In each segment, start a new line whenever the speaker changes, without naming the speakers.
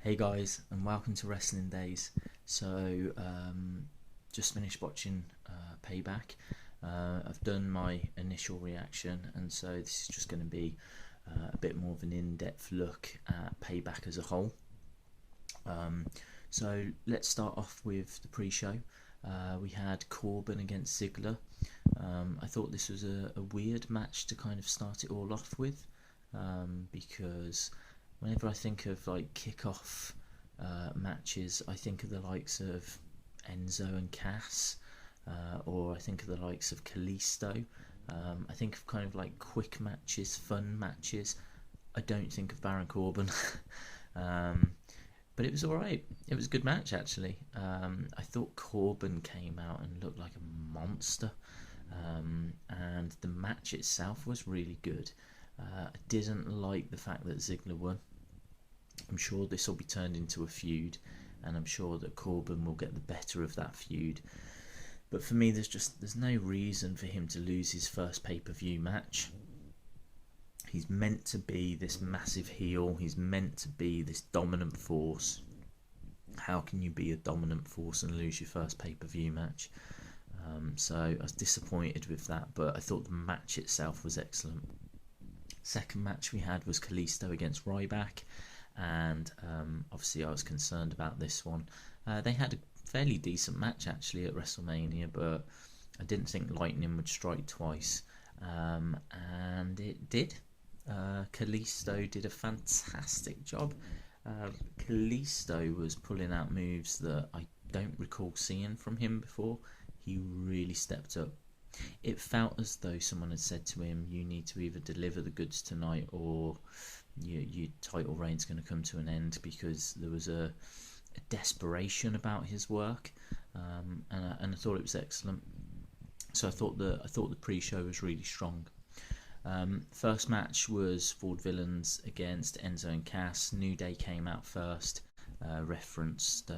Hey guys, and welcome to Wrestling Days. Just finished watching Payback. I've done my initial reaction, and so this is just going to be a bit more of an in-depth look at Payback as a whole. So let's start off with the pre-show. We had Corbin against Ziggler. I thought this was a weird match to kind of start it all off with, because whenever I think of like kick-off matches, I think of the likes of Enzo and Cass, or I think of the likes of Kalisto. I think of kind of like quick matches, fun matches. I don't think of Baron Corbin. But it was alright. It was a good match, actually. I thought Corbin came out and looked like a monster. And the match itself was really good. I didn't like the fact that Ziggler won. I'm sure this will be turned into a feud, and I'm sure that Corbin will get the better of that feud. But for me, there's no reason for him to lose his first pay-per-view match. He's meant to be this massive heel. He's meant to be this dominant force. How can you be a dominant force and lose your first pay-per-view match? So I was disappointed with that, but I thought the match itself was excellent. Second match we had was Kalisto against Ryback, and obviously I was concerned about this one. They had a fairly decent match actually at WrestleMania, but I didn't think lightning would strike twice, and it did. Kalisto did a fantastic job. Kalisto was pulling out moves that I don't recall seeing from him before. He really stepped up. It felt as though someone had said to him, you need to either deliver the goods tonight or your title reign's going to come to an end, because there was a desperation about his work, and I thought it was excellent. So I thought the pre-show was really strong. First match was Vaudevillains against Enzo and Cass. New Day came out first, referenced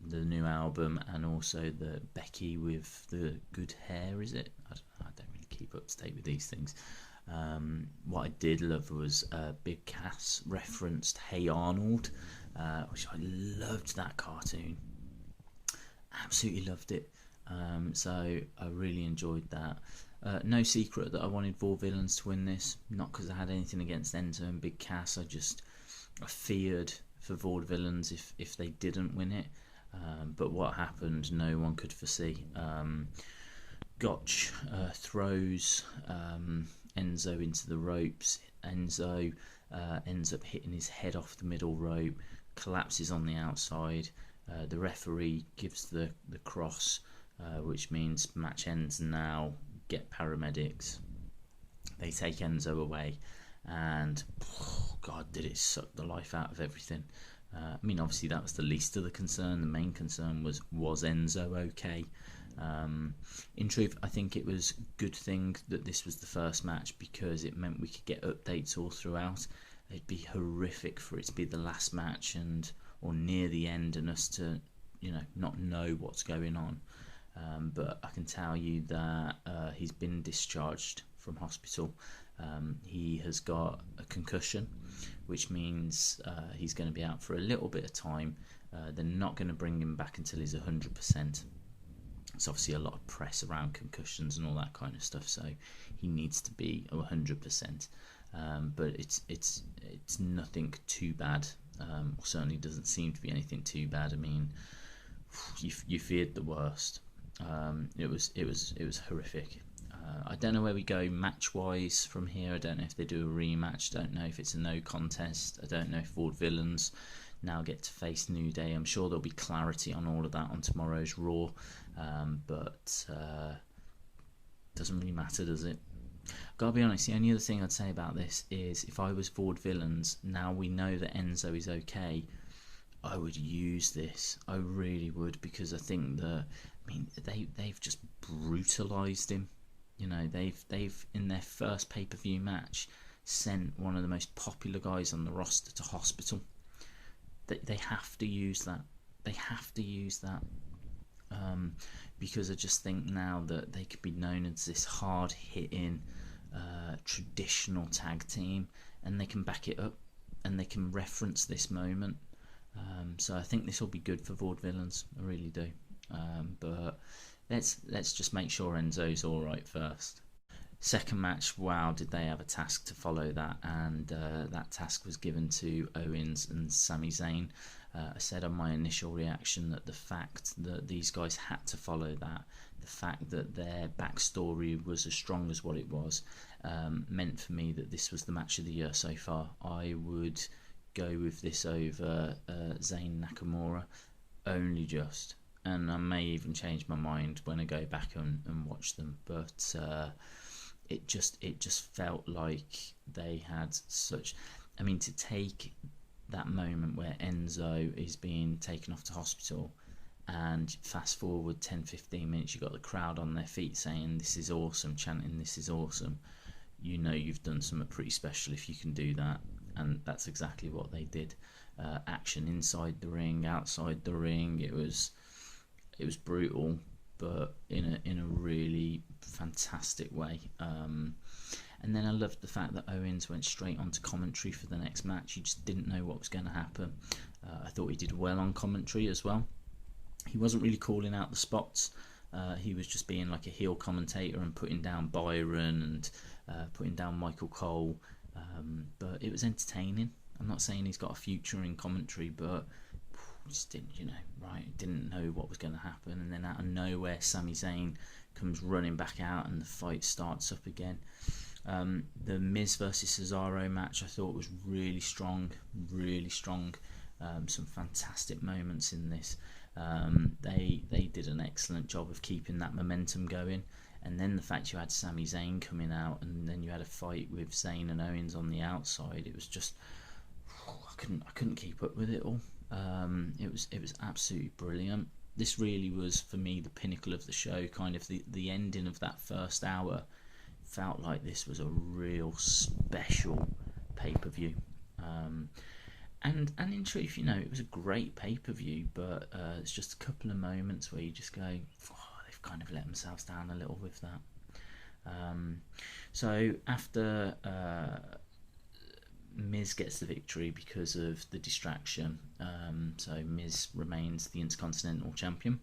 the new album, and also the Becky with the good hair, is it? I don't really keep up to date with these things. What I did love was Big Cass referenced Hey Arnold, which I loved that cartoon. Absolutely loved it. So I really enjoyed that. No secret that I wanted Vaudevillains to win this, not because I had anything against Enzo and Big Cass. I feared for Vaudevillains if they didn't win it. But what happened, no one could foresee. Gotch throws Enzo into the ropes. Enzo ends up hitting his head off the middle rope, collapses on the outside. The referee gives the cross, which means match ends now. Get paramedics. They take Enzo away, and God, did it suck the life out of everything. I mean, obviously that was the least of the concern. The main concern was Enzo okay? In truth, I think it was a good thing that this was the first match, because it meant we could get updates all throughout. It'd be horrific for it to be the last match or near the end, and us to not know what's going on. But I can tell you that he's been discharged from hospital. He has got a concussion, which means he's going to be out for a little bit of time. They're not going to bring him back until he's 100%. It's obviously a lot of press around concussions and all that kind of stuff, so he needs to be 100%. But it's nothing too bad. Certainly doesn't seem to be anything too bad. I mean, you feared the worst. It was horrific. I don't know where we go match-wise from here. I don't know if they do a rematch. Don't know if it's a no contest. I don't know if Vaudevillains now get to face New Day. I'm sure there'll be clarity on all of that on tomorrow's Raw. But doesn't really matter, does it? Gotta be honest, the only other thing I'd say about this is, if I was Vaudevillains, now we know that Enzo is okay, I would use this. I really would, because I think that, they've just brutalised him. They've in their first pay-per-view match sent one of the most popular guys on the roster to hospital. They have to use that. Because I just think now that they could be known as this hard-hitting, traditional tag team, and they can back it up, and they can reference this moment. So I think this will be good for vaudevillains. I really do. But let's just make sure Enzo's all right first. Second match, wow, did they have a task to follow that, and that task was given to Owens and Sami Zayn. I said on my initial reaction that the fact that these guys had to follow that, the fact that their backstory was as strong as what it was, meant for me that this was the match of the year so far. I would go with this over Zayn Nakamura, only just. And I may even change my mind when I go back and watch them, but it just felt like they had such. I mean, to take that moment where Enzo is being taken off to hospital, and fast forward 10-15 minutes, you got the crowd on their feet saying this is awesome, chanting this is awesome. You know you've done something pretty special if you can do that, and that's exactly what they did. Action inside the ring, outside the ring. It was brutal, but in a really fantastic way. And then I loved the fact that Owens went straight onto commentary for the next match. You just didn't know what was going to happen. I thought he did well on commentary as well. He wasn't really calling out the spots. He was just being like a heel commentator and putting down Byron and putting down Michael Cole. But it was entertaining. I'm not saying he's got a future in commentary, but just didn't, didn't know what was going to happen. And then out of nowhere, Sami Zayn comes running back out and the fight starts up again. The Miz versus Cesaro match I thought was really strong, really strong. Some fantastic moments in this. They did an excellent job of keeping that momentum going. And then the fact you had Sami Zayn coming out, and then you had a fight with Zayn and Owens on the outside, it was just I couldn't keep up with it all. It was absolutely brilliant. This really was for me the pinnacle of the show. Kind of the ending of that first hour felt like this was a real special pay-per-view. And in truth, it was a great pay-per-view, but it's just a couple of moments where you just go, they've kind of let themselves down a little with that. So after Miz gets the victory because of the distraction, so Miz remains the Intercontinental Champion.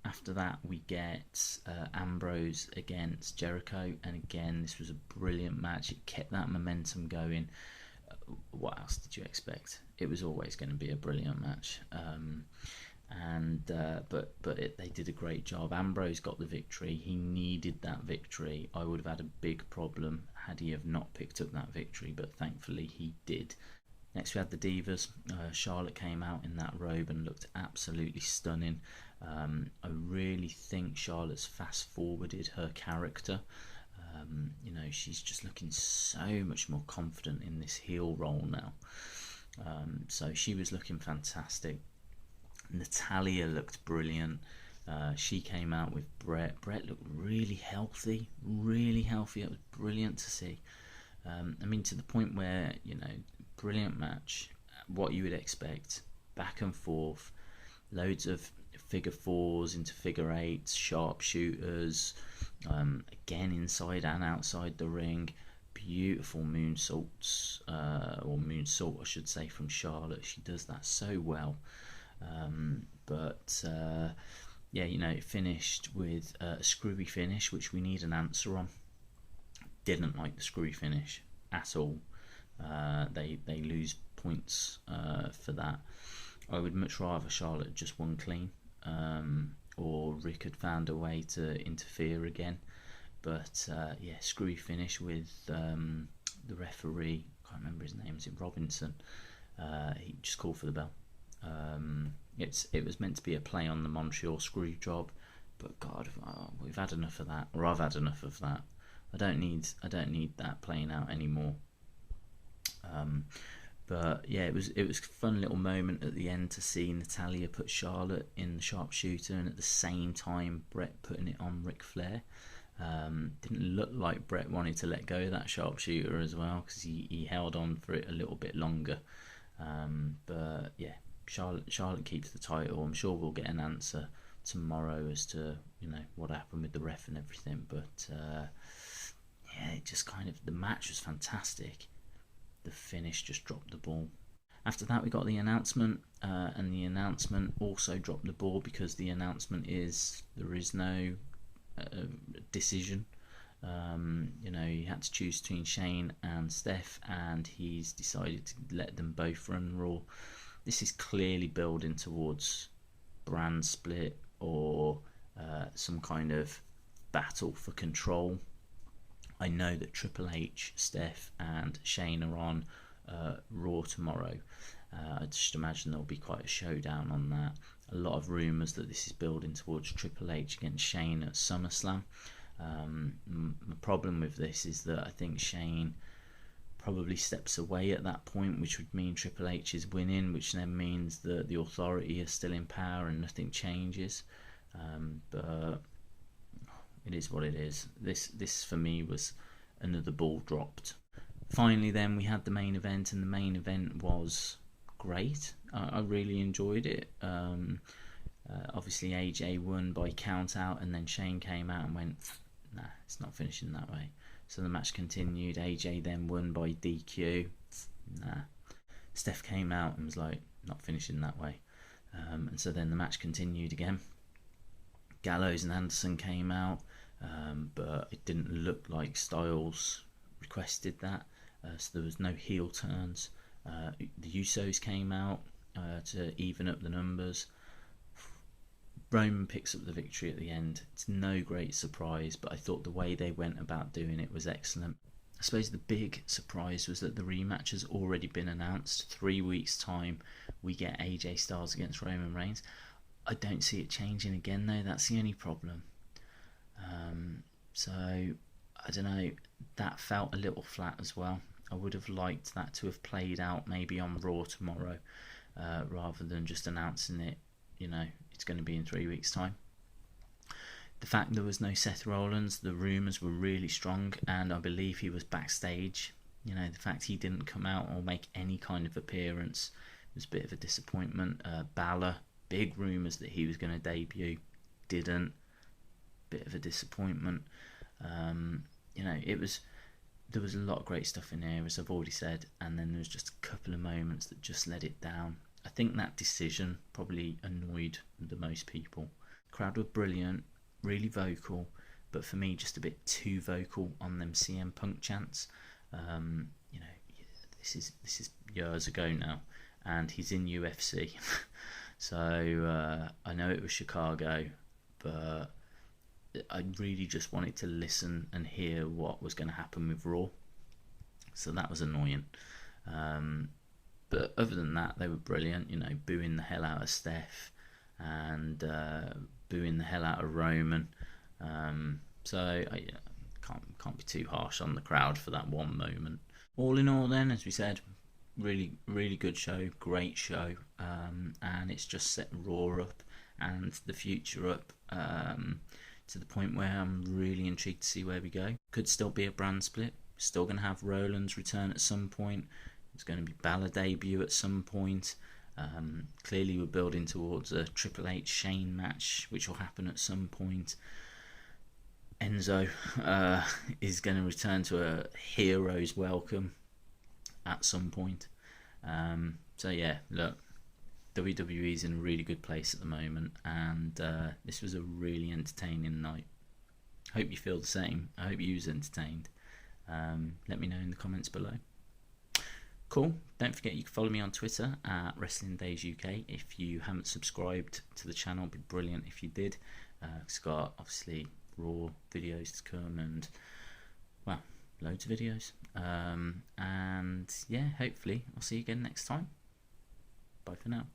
After that, we get Ambrose against Jericho, and again, this was a brilliant match. It kept that momentum going. What else did you expect? It was always going to be a brilliant match. They did a great job. Ambrose got the victory. He needed that victory. I would have had a big problem had he have not picked up that victory, but thankfully he did. Next we had the Divas. Charlotte came out in that robe and looked absolutely stunning. I really think Charlotte's fast forwarded her character. She's just looking so much more confident in this heel role now. So she was looking fantastic. Natalia looked brilliant. She came out with Brett. Brett looked really healthy, really healthy. It was brilliant to see. To the point where, brilliant match, what you would expect, back and forth, loads of figure fours into figure eights, sharpshooters, again inside and outside the ring, beautiful moonsaults, or moonsault I should say, from Charlotte. She does that so well. It finished with a screwy finish, which we need an answer on. Didn't like the screwy finish at all. They lose points for that. I would much rather Charlotte just won clean, or Rick had found a way to interfere again. But screwy finish with the referee. I can't remember his name. Is it Robinson? He just called for the bell. It was meant to be a play on the Montreal screw job, but God, we've had enough of that, or I've had enough of that. I don't need that playing out anymore. It was a fun little moment at the end to see Natalia put Charlotte in the sharpshooter, and at the same time Brett putting it on Ric Flair. Didn't look like Brett wanted to let go of that sharpshooter as well, because he held on for it a little bit longer. Charlotte keeps the title. I'm sure we'll get an answer tomorrow as to what happened with the ref and everything. But it just kind of, the match was fantastic. The finish just dropped the ball. After that, we got the announcement, and the announcement also dropped the ball because the announcement is there is no decision. He had to choose between Shane and Steph, and he's decided to let them both run Raw. This is clearly building towards brand split or some kind of battle for control. I know that Triple H, Steph, and Shane are on Raw tomorrow. I just imagine there'll be quite a showdown on that. A lot of rumours that this is building towards Triple H against Shane at SummerSlam. The problem with this is that I think Shane probably steps away at that point, which would mean Triple H is winning, which then means that the Authority is still in power and nothing changes. But it is what it is. This for me was another ball dropped. Finally, then we had the main event, and the main event was great. I really enjoyed it. Obviously, AJ won by count out, and then Shane came out and went, "Nah, it's not finishing that way." So the match continued. AJ then won by DQ. Nah. Steph came out and was like, "Not finishing that way." And so then the match continued again. Gallows and Anderson came out, but it didn't look like Styles requested that. So there was no heel turns. The Usos came out to even up the numbers. Roman picks up the victory at the end. It's no great surprise, but I thought the way they went about doing it was excellent. I suppose the big surprise was that the rematch has already been announced. 3 weeks' time, we get AJ Styles against Roman Reigns. I don't see it changing again, though. That's the only problem. So, I don't know. That felt a little flat as well. I would have liked that to have played out maybe on Raw tomorrow, rather than just announcing it. It's going to be in 3 weeks' time. The fact there was no Seth Rollins, the rumours were really strong, and I believe he was backstage. The fact he didn't come out or make any kind of appearance was a bit of a disappointment. Balor, big rumours that he was going to debut, didn't. Bit of a disappointment. There was a lot of great stuff in here, as I've already said, and then there was just a couple of moments that just let it down. I think that decision probably annoyed the most people. The crowd were brilliant, really vocal, but for me just a bit too vocal on them CM Punk chants. This is years ago now, and he's in UFC. So I know it was Chicago, but I really just wanted to listen and hear what was going to happen with Raw. So that was annoying. But other than that, they were brilliant. Booing the hell out of Steph and booing the hell out of Roman. So I can't be too harsh on the crowd for that one moment. All in all, then, as we said, really, really good show, great show, and it's just set Raw up and the future up to the point where I'm really intrigued to see where we go. Could still be a brand split. Still going to have Rollins return at some point. There's going to be Balor debut at some point. Clearly we're building towards a Triple H Shane match, which will happen at some point. Enzo is going to return to a hero's welcome at some point. So yeah, look, WWE's in a really good place at the moment, and this was a really entertaining night. Hope you feel the same. I hope you was entertained. Let me know in the comments below. Cool. Don't forget you can follow me on Twitter at Wrestling Days UK. If you haven't subscribed to the channel, it'd be brilliant if you did. It's got obviously Raw videos to come and, well, loads of videos. And yeah, hopefully I'll see you again next time. Bye for now.